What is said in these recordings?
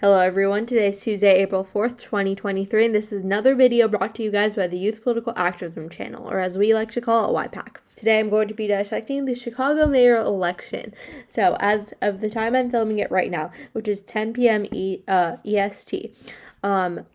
Hello everyone, today is Tuesday, April 4th, 2023, and this is another video brought to you guys by the Youth Political Activism channel, or as we like to call it, YPAC. Today I'm going to be dissecting the Chicago mayoral election. So as of the time I'm filming it right now, which is 10 p.m. EST,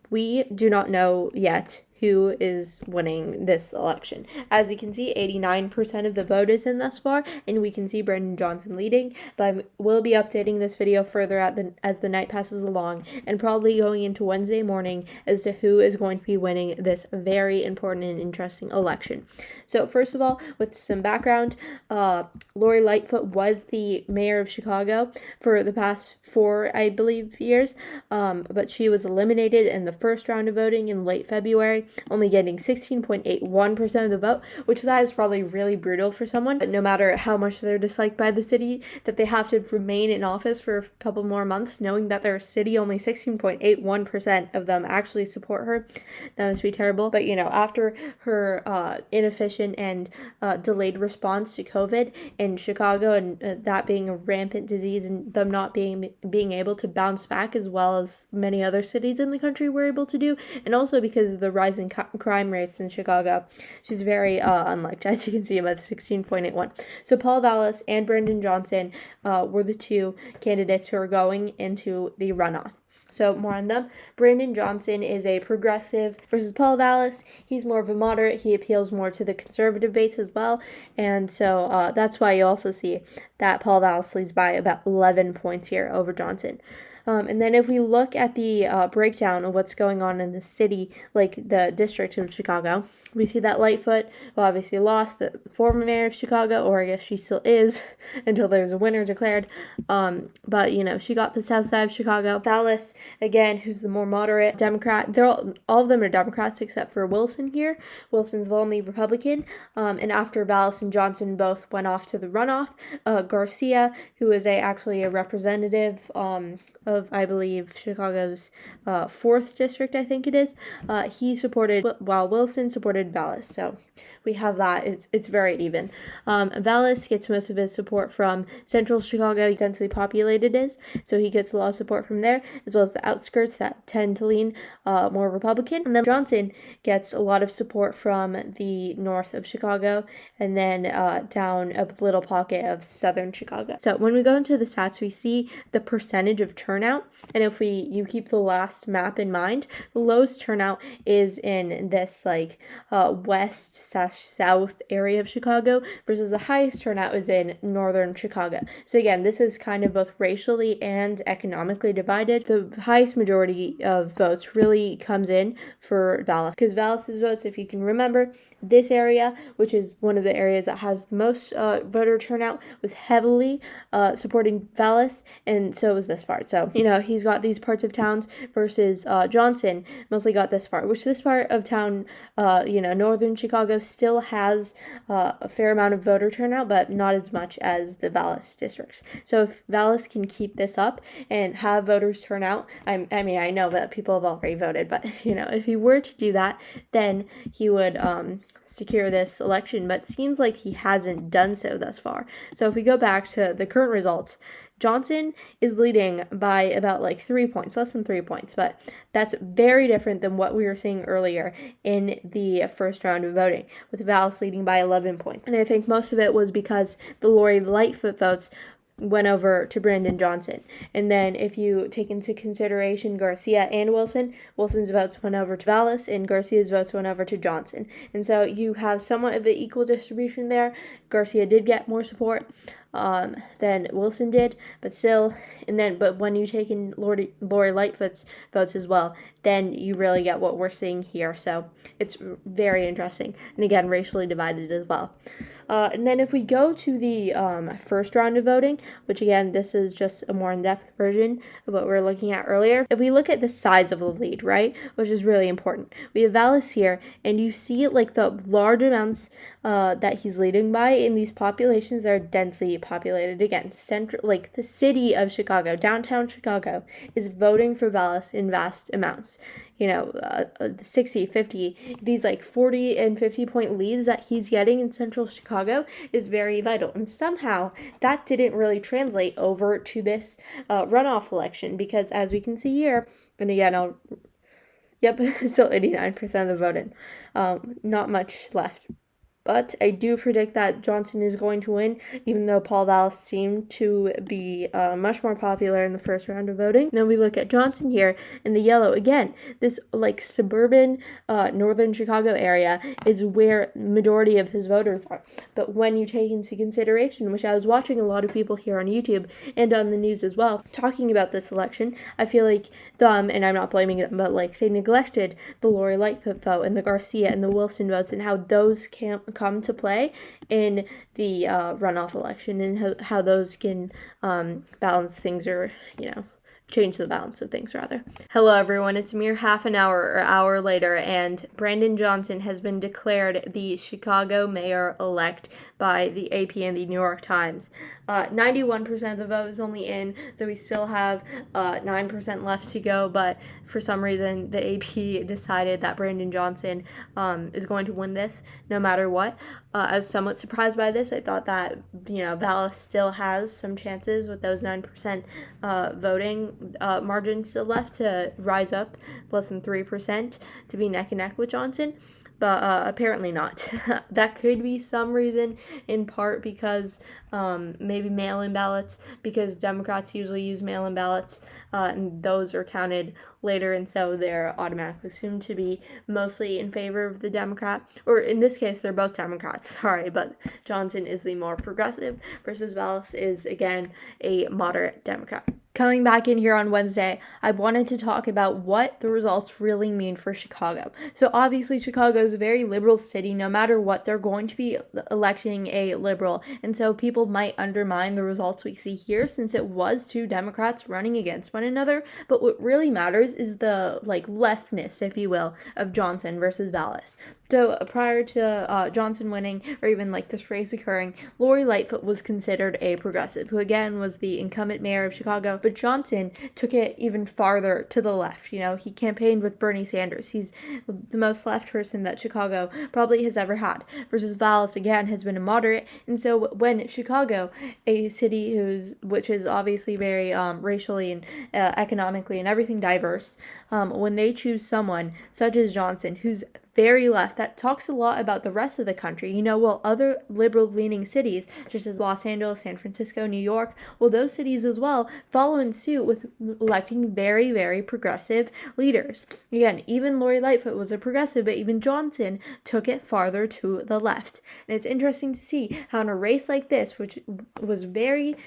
we do not know yet who is winning this election. As you can see, 89% of the vote is in thus far, and we can see Brandon Johnson leading, but I will be updating this video further as the night passes along, and probably going into Wednesday morning as to who is going to be winning this very important and interesting election. So first of all, with some background, Lori Lightfoot was the mayor of Chicago for the past 4, I believe, years, but she was eliminated in the first round of voting in late February, only getting 16.81% of the vote, which that is probably really brutal for someone. But no matter how much they're disliked by the city, that they have to remain in office for a couple more months, knowing that their city, only 16.81% of them actually support her, that must be terrible. But, after her inefficient and delayed response to COVID in Chicago, and that being a rampant disease, and them not being able to bounce back as well as many other cities in the country were able to do, and also because of the rising crime rates in Chicago, she's very unliked, as you can see, about 16.81. So Paul Vallas and Brandon Johnson were the two candidates who are going into the runoff. So more on them. Brandon Johnson is a progressive versus Paul Vallas. He's more of a moderate. He appeals more to the conservative base as well. And so that's why you also see that Paul Vallas leads by about 11 points here over Johnson. And then if we look at the breakdown of what's going on in the city, like the district of Chicago, we see that Lightfoot obviously lost, the former mayor of Chicago, or I guess she still is until there's a winner declared. But, she got the south side of Chicago. Vallas, again, who's the more moderate Democrat. All of them are Democrats except for Wilson here. Wilson's the only Republican. And after Vallas and Johnson both went off to the runoff, Garcia, who is actually a representative of, I believe, Chicago's 4th district, I think it is, he supported, while Wilson supported Vallas. So we have that. It's very even. Vallas gets most of his support from central Chicago, densely populated is, so he gets a lot of support from there, as well as the outskirts that tend to lean more Republican. And then Johnson gets a lot of support from the north of Chicago, and then down a little pocket of southern Chicago. So when we go into the stats, we see the percentage of turnout, and if you keep the last map in mind, the lowest turnout is in this west/south area of Chicago, versus the highest turnout is in northern Chicago. So again, this is kind of both racially and economically divided. The highest majority of votes really comes in for Vallas, because Vallas's votes, if you can remember, this area, which is one of the areas that has the most voter turnout, was heavily supporting Vallas, and so was this part. So, he's got these parts of towns versus Johnson mostly got this part, which this part of town, northern Chicago still has a fair amount of voter turnout, but not as much as the Vallas districts. So if Vallas can keep this up and have voters turn out, I know that people have already voted, but, if he were to do that, then he would secure this election, but seems like he hasn't done so thus far. So if we go back to the current results, Johnson is leading by about 3 points, less than 3 points, but that's very different than what we were seeing earlier in the first round of voting, with Vallas leading by 11 points. And I think most of it was because the Lori Lightfoot votes went over to Brandon Johnson. And then if you take into consideration Garcia and Wilson's votes went over to Vallas, and Garcia's votes went over to Johnson. And so you have somewhat of an equal distribution there. Garcia did get more support than Wilson did, but still, but when you take in Lori Lightfoot's votes as well, then you really get what we're seeing here. So it's very interesting, and again, racially divided as well. And then if we go to the first round of voting, which again, this is just a more in-depth version of what we were looking at earlier. If we look at the size of the lead, right, which is really important, we have Vallas here, and you see the large amounts that he's leading by in these populations that are densely populated. Again, central, like the city of Chicago, downtown Chicago, is voting for Vallas in vast amounts. 60, 50, these like 40 and 50 point leads that he's getting in central Chicago is very vital. And somehow that didn't really translate over to this runoff election, because as we can see here, and again, still 89% of the voting. Not much left. But I do predict that Johnson is going to win, even though Paul Vallas seemed to be much more popular in the first round of voting. Then we look at Johnson here in the yellow. Again, this like suburban northern Chicago area is where majority of his voters are. But when you take into consideration, which I was watching a lot of people here on YouTube and on the news as well, talking about this election, I feel like them, and I'm not blaming them, but like they neglected the Lori Lightfoot vote and the Garcia and the Wilson votes and how those can't come to play in the runoff election, and how those can balance things, or change the balance of things rather. Hello everyone, it's a mere half an hour or hour later, and Brandon Johnson has been declared the Chicago mayor-elect by the AP and the New York Times. 91% of the vote is only in, so we still have 9% left to go, but for some reason the AP decided that Brandon Johnson is going to win this no matter what. I was somewhat surprised by this. I thought that, Vallas still has some chances with those 9% voting margin still left to rise up less than 3% to be neck and neck with Johnson. But apparently not. That could be some reason, in part because maybe mail-in ballots, because Democrats usually use mail-in ballots, and those are counted later, and so they're automatically assumed to be mostly in favor of the Democrat, or in this case, they're both Democrats, sorry, but Johnson is the more progressive, versus Vallas is, again, a moderate Democrat. Coming back in here on Wednesday, I wanted to talk about what the results really mean for Chicago. So obviously Chicago is a very liberal city. No matter what, they're going to be electing a liberal. And so people might undermine the results we see here, since it was two Democrats running against one another. But what really matters is the leftness, if you will, of Johnson versus Vallas. So prior to Johnson winning, or even this race occurring, Lori Lightfoot was considered a progressive, who again was the incumbent mayor of Chicago. But Johnson took it even farther to the left. He campaigned with Bernie Sanders. He's the most left person that Chicago probably has ever had. Versus Vallas, again, has been a moderate. And so when Chicago, a city which is obviously very racially and economically and everything diverse, when they choose someone such as Johnson, who's very left, that talks a lot about the rest of the country. While other liberal-leaning cities, such as Los Angeles, San Francisco, New York, those cities as well follow in suit with electing very, very progressive leaders. Again, even Lori Lightfoot was a progressive, but even Johnson took it farther to the left. And it's interesting to see how in a race like this, which was very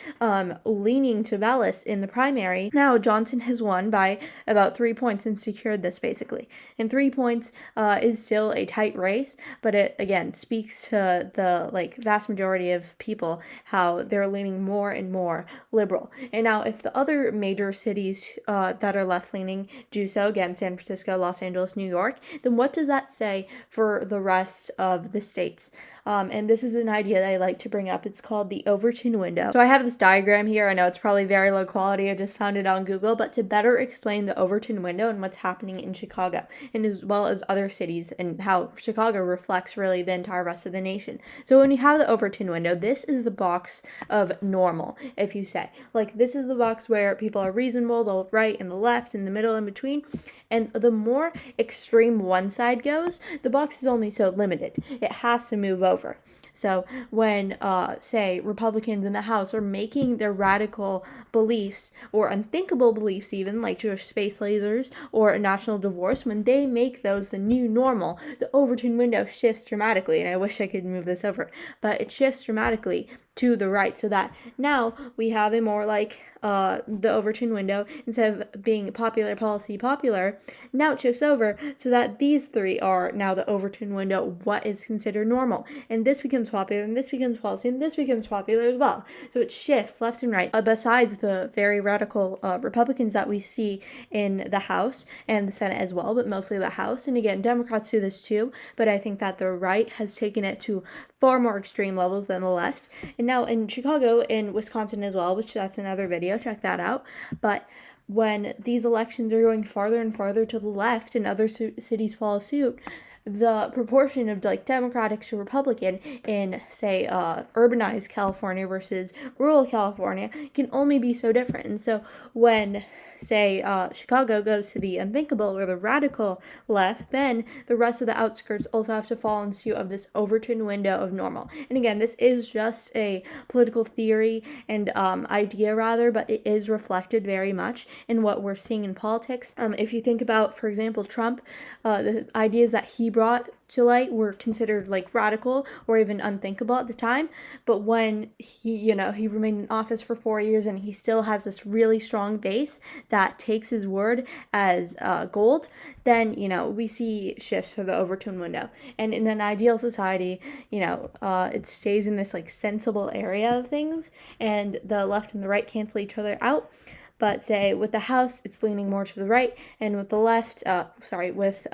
leaning to Vallas in the primary, now Johnson has won by about 3 points and secured this, basically. And 3 points is still a tight race, but it again speaks to the vast majority of people how they're leaning more and more liberal. And now if the other major cities that are left leaning do so, again San Francisco, Los Angeles, New York, then what does that say for the rest of the states? And this is an idea that I like to bring up. It's called the Overton window. So I have this diagram here. I know it's probably very low quality. I just found it on Google, but to better explain the Overton window and what's happening in Chicago, and as well as other cities, and how Chicago reflects really the entire rest of the nation. So when you have the Overton window, this is the box of normal, if you say. This is the box where people are reasonable, the right and the left, and the middle in between. And the more extreme one side goes, the box is only so limited. It has to move over. So when, say, Republicans in the House are making their radical beliefs, or unthinkable beliefs even, like Jewish space lasers or a national divorce, when they make those the new normal, the Overton window shifts dramatically. And I wish I could move this over, but it shifts dramatically to the right, so that now we have a more the Overton window, instead of being popular policy popular, now it shifts over so that these three are now the Overton window, what is considered normal. And this becomes popular, and this becomes policy, and this becomes popular as well. So it shifts left and right, besides the very radical Republicans that we see in the House and the Senate as well, but mostly the House. And again, Democrats do this too, but I think that the right has taken it to far more extreme levels than the left. And now in Chicago and Wisconsin as well, which that's another video, check that out. But when these elections are going farther and farther to the left and other cities follow suit, the proportion of like Democratic to Republican in, say, urbanized California versus rural California can only be so different. And so when, say, Chicago goes to the unthinkable or the radical left, then the rest of the outskirts also have to fall in suit of this Overton window of normal. And again, this is just a political theory and idea rather, but it is reflected very much in what we're seeing in politics. If you think about, for example, Trump, the ideas that he brought to light were considered like radical or even unthinkable at the time. But when he remained in office for 4 years and he still has this really strong base that takes his word as gold, then, we see shifts for the Overton window. And in an ideal society, it stays in this like sensible area of things and the left and the right cancel each other out. But say with the House, it's leaning more to the right, and with the left, with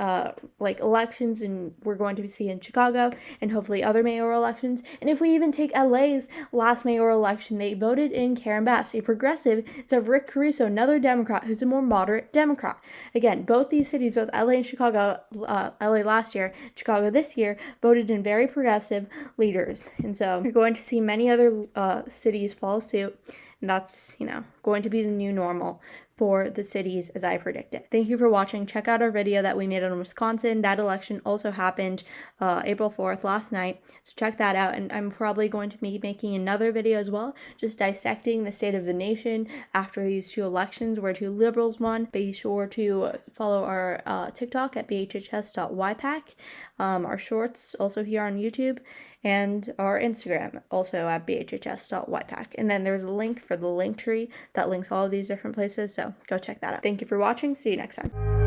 like elections, and we're going to see in Chicago and hopefully other mayoral elections. And if we even take LA's last mayoral election, they voted in Karen Bass, a progressive, instead of Rick Caruso, another Democrat who's a more moderate Democrat. Again, both these cities, both LA and Chicago, LA last year, Chicago this year, voted in very progressive leaders. And so you're going to see many other cities follow suit. And that's, going to be the new normal for the cities as I predicted. Thank you for watching. Check out our video that we made on Wisconsin. That election also happened April 4th, last night. So check that out. And I'm probably going to be making another video as well, just dissecting the state of the nation after these two elections where two liberals won. Be sure to follow our TikTok at bhhs.ypac, our shorts also here on YouTube, and our Instagram also at bhhs.ypac. And then there's a link for the link tree that links all of these different places. So go check that out. Thank you for watching. See you next time.